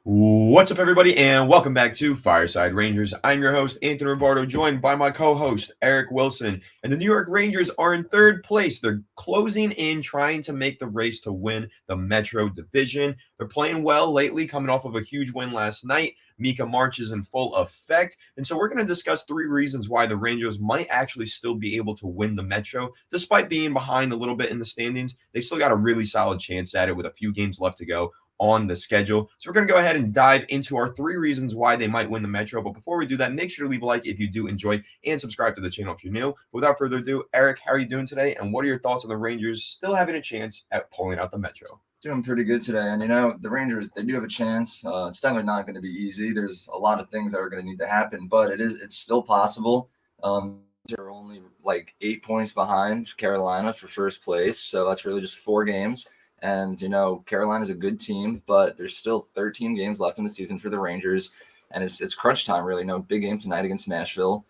What's up, everybody, and welcome back to Fireside Rangers. I'm your host, Anthony Ribardo, joined by my co-host, Eric Wilson. And the New York Rangers are in third place. They're closing in, trying to make the race to win the Metro Division. They're playing well lately, coming off of a huge win last night. Mika March is in full effect. And so we're going to discuss three reasons why the Rangers might actually still be able to win the Metro. Despite being behind a little bit in the standings, they still got a really solid chance at it with a few games left to go on the schedule. So we're going to go ahead and dive into our three reasons why they might win the Metro. But before we do that, make sure to leave a like if you do enjoy and subscribe to the channel if you're new. But without further ado, Eric, how are you doing today? And what are your thoughts on the Rangers still having a chance at pulling out the Metro? Doing pretty good today. And, the Rangers, they do have a chance. It's definitely not going to be easy. There's a lot of things that are going to need to happen, but it's still possible. They're only like 8 points behind Carolina for first place. So that's really just 4 games. And, Carolina's a good team, but there's still 13 games left in the season for the Rangers. And it's crunch time, really. Big game tonight against Nashville.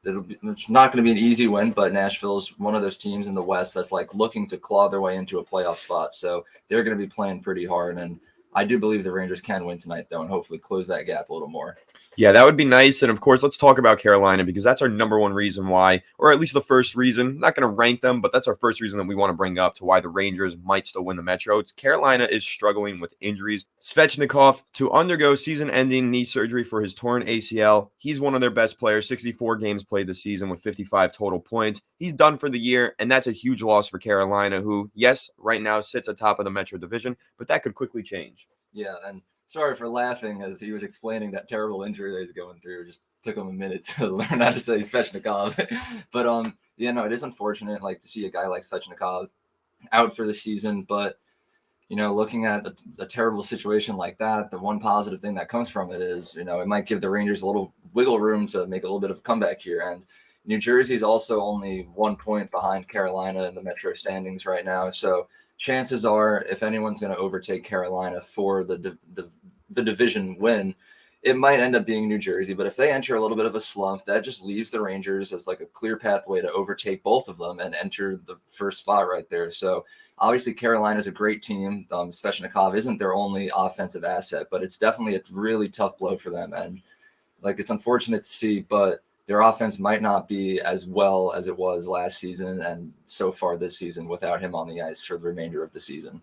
It's not going to be an easy win, but Nashville is one of those teams in the West that's like looking to claw their way into a playoff spot. So they're going to be playing pretty hard. And I do believe the Rangers can win tonight, though, and hopefully close that gap a little more. Yeah, that would be nice. And of course, let's talk about Carolina because that's our number one reason why, or at least the first reason. Not going to rank them, but that's our first reason that we want to bring up to why the Rangers might still win the Metro. It's Carolina is struggling with injuries. Svechnikov to undergo season-ending knee surgery for his torn ACL. He's one of their best players, 64 games played this season with 55 total points. He's done for the year, and that's a huge loss for Carolina, who, yes, right now sits atop of the Metro Division, but that could quickly change. Yeah, and sorry for laughing as he was explaining that terrible injury that he's going through. It just took him a minute to learn not to say Svechnikov. But it is unfortunate to see a guy like Svechnikov out for the season. But looking at a terrible situation like that, the one positive thing that comes from it is it might give the Rangers a little wiggle room to make a little bit of a comeback here. And New Jersey's also only 1 point behind Carolina in the Metro standings right now, so chances are, if anyone's going to overtake Carolina for the division win, it might end up being New Jersey. But if they enter a little bit of a slump, that just leaves the Rangers as like a clear pathway to overtake both of them and enter the first spot right there. So obviously Carolina's a great team. Svechnikov isn't their only offensive asset, but it's definitely a really tough blow for them. And it's unfortunate to see, but their offense might not be as well as it was last season and so far this season without him on the ice for the remainder of the season.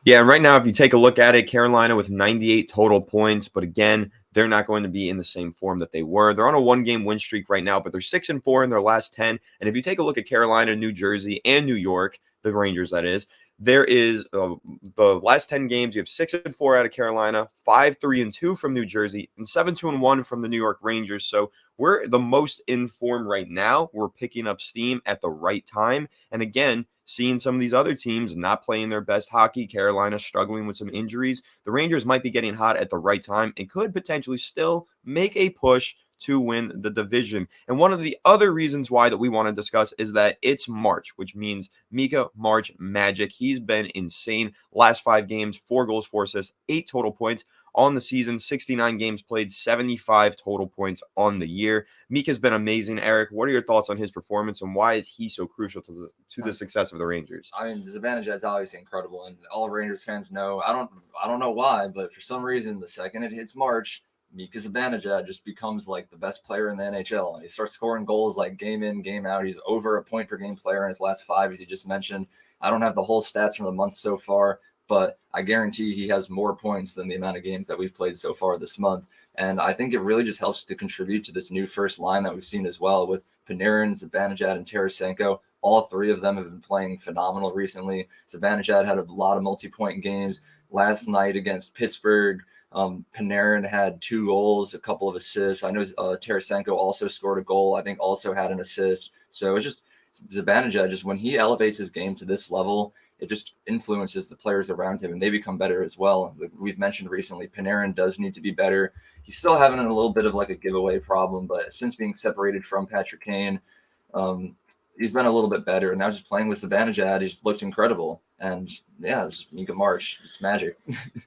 Yeah, and right now, if you take a look at it, Carolina with 98 total points, but again, they're not going to be in the same form that they were. They're on a 1-game win streak right now, but they're 6-4 in their last 10. And if you take a look at Carolina, New Jersey, and New York, the Rangers, that is, there is the last 10 games. You have 6-4 out of Carolina, 5-3-2 from New Jersey, and 7-1 from the New York Rangers. So we're the most in form right now. We're picking up steam at the right time. And again, seeing some of these other teams not playing their best hockey, Carolina struggling with some injuries, the Rangers might be getting hot at the right time and could potentially still make a push to win the division. And one of the other reasons why that we want to discuss is that it's March, which means Mika March magic. He's been insane. Last 5 games, 4 goals, 4 assists, 8 total points on the season, 69 games played, 75 total points on the year. Mika's been amazing. Eric, what are your thoughts on his performance and why is he so crucial to the success of the Rangers? I mean, Zibanejad's obviously incredible, and all Rangers fans know. I don't know why, but for some reason, the second it hits March, Mika Zibanejad just becomes like the best player in the NHL, and he starts scoring goals like game in, game out. He's over a point per game player in his last 5, as you just mentioned. I don't have the whole stats from the month so far, but I guarantee he has more points than the amount of games that we've played so far this month. And I think it really just helps to contribute to this new first line that we've seen as well with Panarin, Zibanejad, and Tarasenko. All 3 of them have been playing phenomenal recently. Zibanejad had a lot of multi-point games last night against Pittsburgh. Panarin had 2 goals, a couple of assists. I know Tarasenko also scored a goal. I think also had an assist. So it's just Zibanejad, just when he elevates his game to this level, it just influences the players around him and they become better as well. As we've mentioned recently, Panarin does need to be better. He's still having a little bit of like a giveaway problem, but since being separated from Patrick Kane, he's been a little bit better. And now just playing with Zibanejad, he's looked incredible. And yeah, just Mika March. It's magic.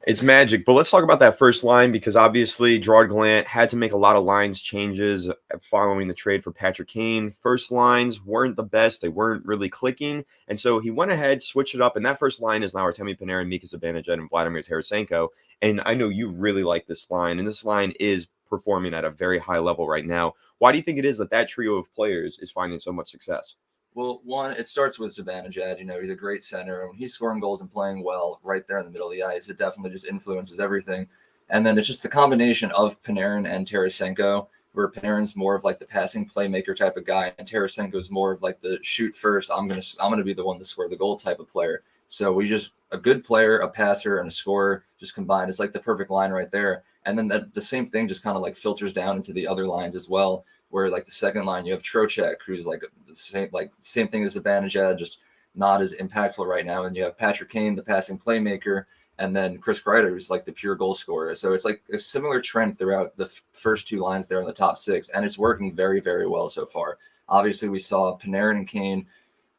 It's magic. But let's talk about that first line because obviously Gerard Gallant had to make a lot of lines changes following the trade for Patrick Kane. First lines weren't the best. They weren't really clicking. And so he went ahead, switched it up. And that first line is now Artemi Panarin, Mika Zibanejad, and Vladimir Tarasenko. And I know you really like this line. And this line is performing at a very high level right now. Why do you think it is that that trio of players is finding so much success? Well, one, it starts with Zibanejad. He's a great center. When he's scoring goals and playing well right there in the middle of the ice, it definitely just influences everything. And then it's just the combination of Panarin and Tarasenko, where Panarin's more of like the passing playmaker type of guy, and Tarasenko's more of like the shoot first. I'm gonna be the one to score the goal type of player. So we just a good player, a passer, and a scorer just combined. It's like the perfect line right there. And then the same thing just kind of like filters down into the other lines as well, where like the second line you have Trocheck, who's like the same thing as Zibanejad, just not as impactful right now, and you have Patrick Kane, the passing playmaker, and then Chris Kreider, who's like the pure goal scorer. So it's like a similar trend throughout the first two lines there in the top six, and it's working very, very well so far. Obviously, we saw Panarin and Kane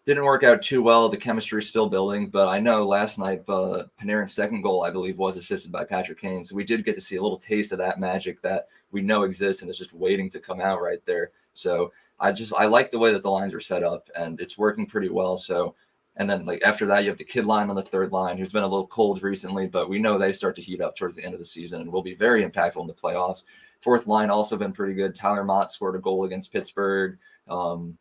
didn't work out too well. The chemistry is still building, but I know last night Panarin's second goal, I believe, was assisted by Patrick Kane. So we did get to see a little taste of that magic that we know exists and it's just waiting to come out right there. So I like the way that the lines are set up and it's working pretty well. So and then like after that, you have the kid line on the third line, who's been a little cold recently, but we know they start to heat up towards the end of the season and will be very impactful in the playoffs. Fourth line also been pretty good. Tyler Mott scored a goal against Pittsburgh.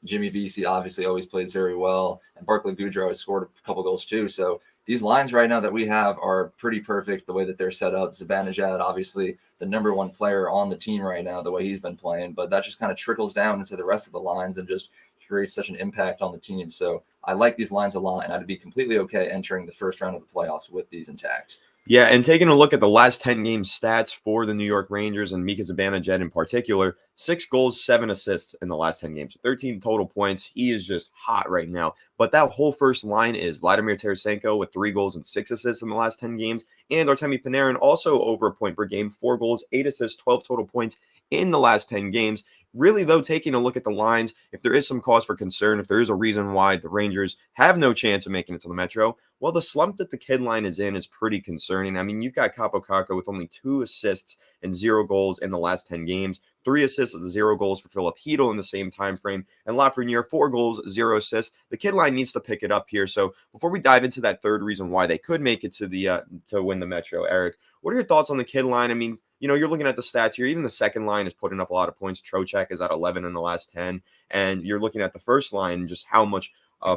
Jimmy Vesey obviously always plays very well, and Barclay Goodrow has scored a couple goals too. So these lines right now that we have are pretty perfect the way that they're set up. Zibanejad, obviously the number one player on the team right now, the way he's been playing, but that just kind of trickles down into the rest of the lines and just creates such an impact on the team. So I like these lines a lot, and I'd be completely okay entering the first round of the playoffs with these intact. Yeah, and taking a look at the last 10 game stats for the New York Rangers and Mika Zibanejad in particular, 6 goals, 7 assists in the last 10 games, 13 total points. He is just hot right now. But that whole first line is Vladimir Tarasenko with 3 goals and 6 assists in the last 10 games, and Artemi Panarin also over a point per game, 4 goals, 8 assists, 12 total points in the last 10 games. Really, though, taking a look at the lines, if there is some cause for concern, if there is a reason why the Rangers have no chance of making it to the Metro, well, the slump that the kid line is in is pretty concerning. I mean, you've got Kaapo Kakko with only 2 assists and 0 goals in the last 10 games, 3 assists and 0 goals for Philip Hedl in the same time frame, and Lafreniere 4 goals, 0 assists. The kid line needs to pick it up here. So before we dive into that third reason why they could make it to the to win the Metro, Eric, what are your thoughts on the kid line? I mean, you're looking at the stats here. Even the second line is putting up a lot of points. Trocheck is at 11 in the last 10. And you're looking at the first line and just how much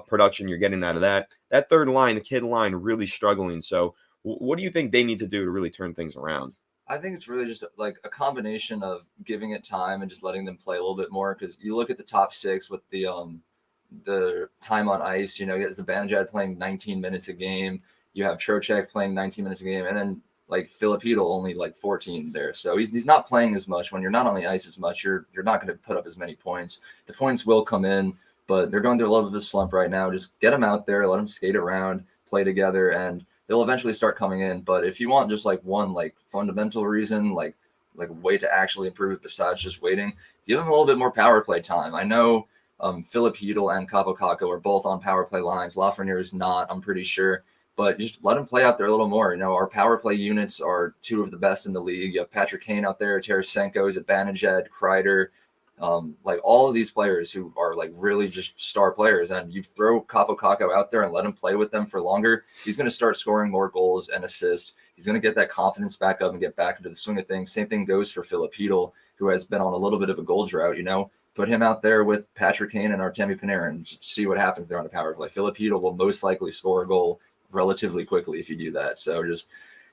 production you're getting out of that. That third line, the kid line, really struggling. So what do you think they need to do to really turn things around? I think it's really just like a combination of giving it time and just letting them play a little bit more. Because you look at the top six with the time on ice. You get Zibanejad playing 19 minutes a game. You have Trocheck playing 19 minutes a game, and then like Philip Hedl only like 14 there. So he's not playing as much. When you're not on the ice as much, you're not going to put up as many points. The points will come in, but they're going through a little bit of a slump right now. Just get them out there, let them skate around, play together, and they'll eventually start coming in. But if you want just like one like fundamental reason, like a way to actually improve besides just waiting, give them a little bit more power play time. I know Philip Hedl and Kaapo Kakko are both on power play lines. Lafreniere is not, I'm pretty sure. But just let them play out there a little more. Our power play units are 2 of the best in the league. You have Patrick Kane out there, Tarasenko, Zibanejad, Kreider, like all of these players who are like really just star players. And you throw Kaapo Kakko out there and let him play with them for longer, he's going to start scoring more goals and assists. He's going to get that confidence back up and get back into the swing of things. Same thing goes for Philip Hedl, who has been on a little bit of a goal drought. Put him out there with Patrick Kane and Artemi Panarin. See what happens there on the power play. Philip Hedl will most likely score a goal relatively quickly if you do that. So just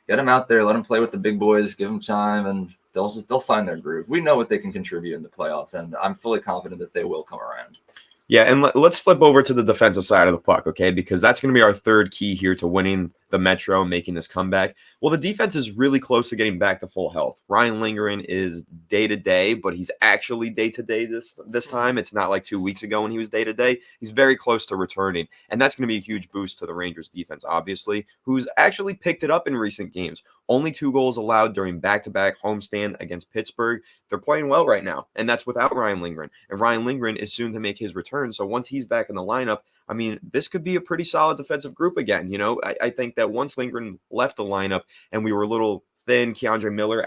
get them out there, let them play with the big boys, give them time, and they'll find their groove. We know what they can contribute in the playoffs, and I'm fully confident that they will come around. Yeah, and let's flip over to the defensive side of the puck, okay? Because that's going to be our third key here to winning the Metro and making this comeback. Well, the defense is really close to getting back to full health. Ryan Lindgren is day-to-day, but he's actually day-to-day this time. It's not like 2 weeks ago when he was day-to-day. He's very close to returning, and that's going to be a huge boost to the Rangers defense, obviously, who's actually picked it up in recent games. Only 2 goals allowed during back-to-back homestand against Pittsburgh. They're playing well right now, and that's without Ryan Lindgren. And Ryan Lindgren is soon to make his return, so once he's back in the lineup, I mean, this could be a pretty solid defensive group again. I think that once Lindgren left the lineup and we were a little thin, Keandre Miller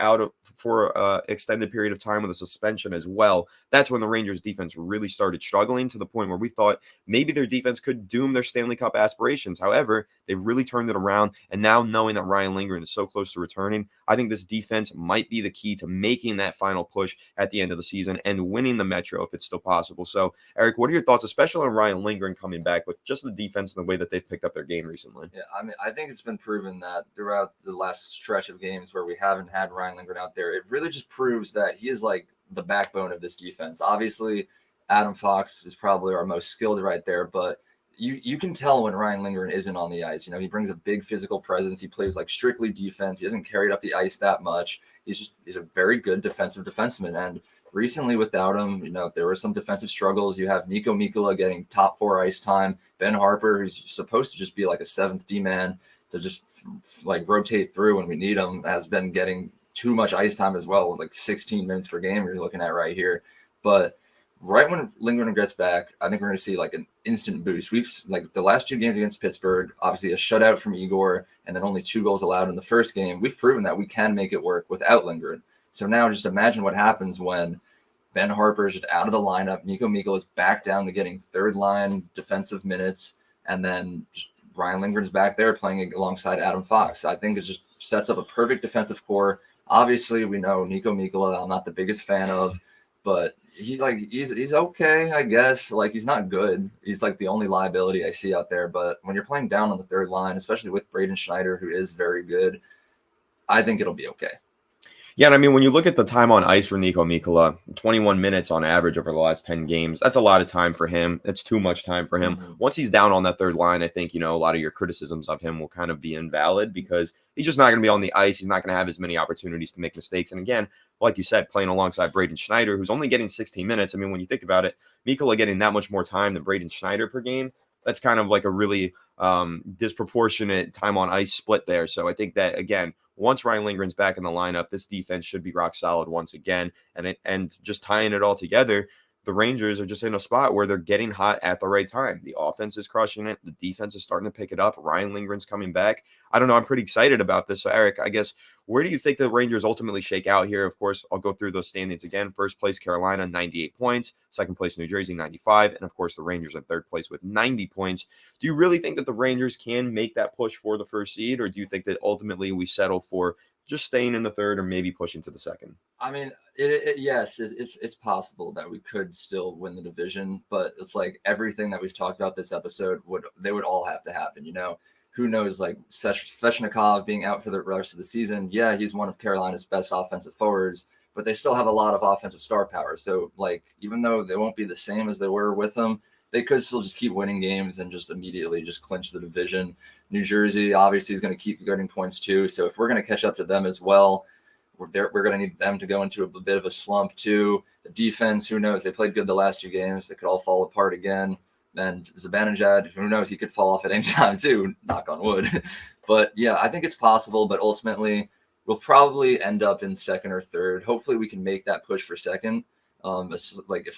for extended period of time with a suspension as well, that's when the Rangers defense really started struggling to the point where we thought maybe their defense could doom their Stanley Cup aspirations. However, they've really turned it around. And now knowing that Ryan Lindgren is so close to returning, I think this defense might be the key to making that final push at the end of the season and winning the Metro if it's still possible. So, Eric, what are your thoughts, especially on Ryan Lindgren coming back with just the defense and the way that they've picked up their game recently? Yeah, I mean, I think it's been proven that throughout the last stretch of games where we haven't had Ryan Lindgren out there, it really just proves that he is like the backbone of this defense. Obviously, Adam Fox is probably our most skilled right there, but you can tell when Ryan Lindgren isn't on the ice. He brings a big physical presence. He plays like strictly defense. He doesn't carry it up the ice that much. He's a very good defenseman. And recently without him, there were some defensive struggles. You have Nico Mikkola getting top 4 ice time. Ben Harper, who's supposed to just be like a 7th D-man to just like rotate through when we need him, has been getting too much ice time as well, like 16 minutes per game you're looking at right here. But right when Lindgren gets back, I think we're going to see like an instant boost. We've like the last 2 games against Pittsburgh, obviously a shutout from Igor, and then only 2 goals allowed in the first game. We've proven that we can make it work without Lindgren. So now just imagine what happens when Ben Harper is just out of the lineup. Nico Mikkola is back down to getting 3rd line defensive minutes, and then Ryan Lindgren's back there playing alongside Adam Fox. I think it just sets up a perfect defensive core. Obviously, we know Nico Mikkola I'm not the biggest fan of, but he's okay, I guess. Like, he's not good. He's like the only liability I see out there. But when you're playing down on the 3rd line, especially with Braden Schneider, who is very good, I think it'll be okay. Yeah, and I mean, when you look at the time on ice for Nico Mikkola, 21 minutes on average over the last 10 games, that's a lot of time for him. It's too much time for him. Mm-hmm. Once he's down on that 3rd line, I think, a lot of your criticisms of him will kind of be invalid because he's just not going to be on the ice. He's not going to have as many opportunities to make mistakes. And again, like you said, playing alongside Braden Schneider, who's only getting 16 minutes. I mean, when you think about it, Mikkola getting that much more time than Braden Schneider per game, that's kind of like a really disproportionate time on ice split there. So I think that, again, once Ryan Lindgren's back in the lineup, this defense should be rock solid once again. And just tying it all together, the Rangers are just in a spot where they're getting hot at the right time. The offense is crushing it. The defense is starting to pick it up. Ryan Lindgren's coming back. I don't know. I'm pretty excited about this. So, Eric, I guess, where do you think the Rangers ultimately shake out here? Of course, I'll go through those standings again. First place, Carolina, 98 points. Second place, New Jersey, 95. And, of course, the Rangers in 3rd place with 90 points. Do you really think that the Rangers can make that push for the 1st seed, or do you think that ultimately we settle for just staying in the 3rd or maybe pushing to the 2nd? I mean, yes, it's possible that we could still win the division, but it's like everything that we've talked about this episode would all have to happen. Who knows? Like Svechnikov being out for the rest of the season. Yeah, he's one of Carolina's best offensive forwards, but they still have a lot of offensive star power. So, like, even though they won't be the same as they were with him, they could still just keep winning games and just immediately just clinch the division. New Jersey obviously is going to keep getting points too. So if we're going to catch up to them as well, we're going to need them to go into a bit of a slump too. The defense, who knows? They played good the last 2 games. They could all fall apart again. And Zibanejad, who knows? He could fall off at any time too, knock on wood. But yeah, I think it's possible. But ultimately, we'll probably end up in 2nd or 3rd. Hopefully we can make that push for 2nd. Like if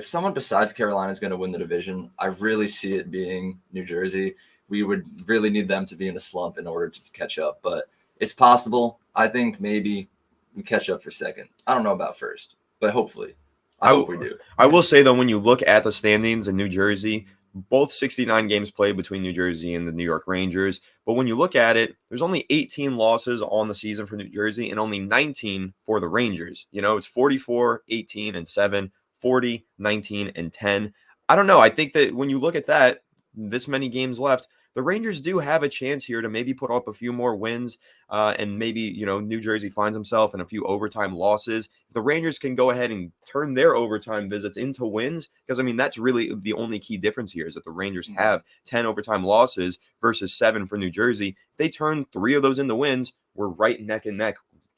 someone besides Carolina is going to win the division, I really see it being New Jersey. We would really need them to be in a slump in order to catch up, but it's possible. I think maybe we catch up for 2nd. I don't know about 1st, but hopefully. I hope we do. I will say, though, when you look at the standings in New Jersey, both 69 games played between New Jersey and the New York Rangers. But when you look at it, there's only 18 losses on the season for New Jersey and only 19 for the Rangers. It's 44, 18, and 7, 40, 19, and 10. I don't know. I think that when you look at that, this many games left, the Rangers do have a chance here to maybe put up a few more wins and maybe, New Jersey finds himself in a few overtime losses. If the Rangers can go ahead and turn their overtime visits into wins, because, I mean, that's really the only key difference here is that the Rangers have 10 overtime losses versus 7 for New Jersey. If they turn 3 of those into wins, we're right neck and neck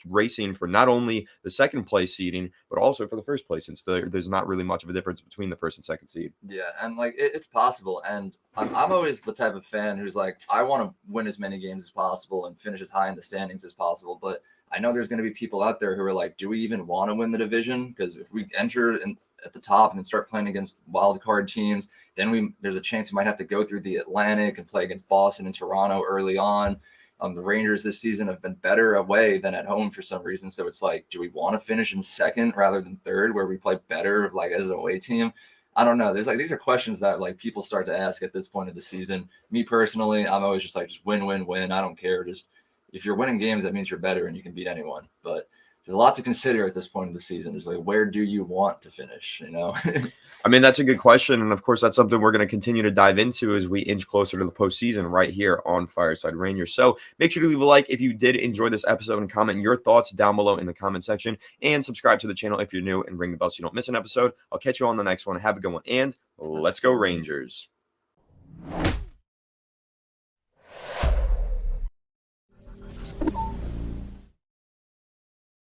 racing for not only the 2nd place seeding, but also for the 1st place, since there's not really much of a difference between the 1st and 2nd seed. Yeah, and like it's possible. And I'm always the type of fan who's like, I want to win as many games as possible and finish as high in the standings as possible. But I know there's going to be people out there who are like, do we even want to win the division? Because if we enter at the top and then start playing against wild card teams, then there's a chance we might have to go through the Atlantic and play against Boston and Toronto early on. The Rangers this season have been better away than at home for some reason. So it's like, do we want to finish in second rather than third, where we play better like as an away team? I don't know. There's like, these are questions that like people start to ask at this point of the season. Me personally, I'm always just like, just win, win, win. I don't care. Just if you're winning games, that means you're better and you can beat anyone. But there's a lot to consider at this point of the season. It's like, where do you want to finish? You know? I mean, that's a good question. And of course, that's something we're going to continue to dive into as we inch closer to the postseason right here on Fireside Rangers. So make sure to leave a like if you did enjoy this episode and comment your thoughts down below in the comment section, and subscribe to the channel if you're new and ring the bell so you don't miss an episode. I'll catch you on the next one. Have a good one. And let's go Rangers.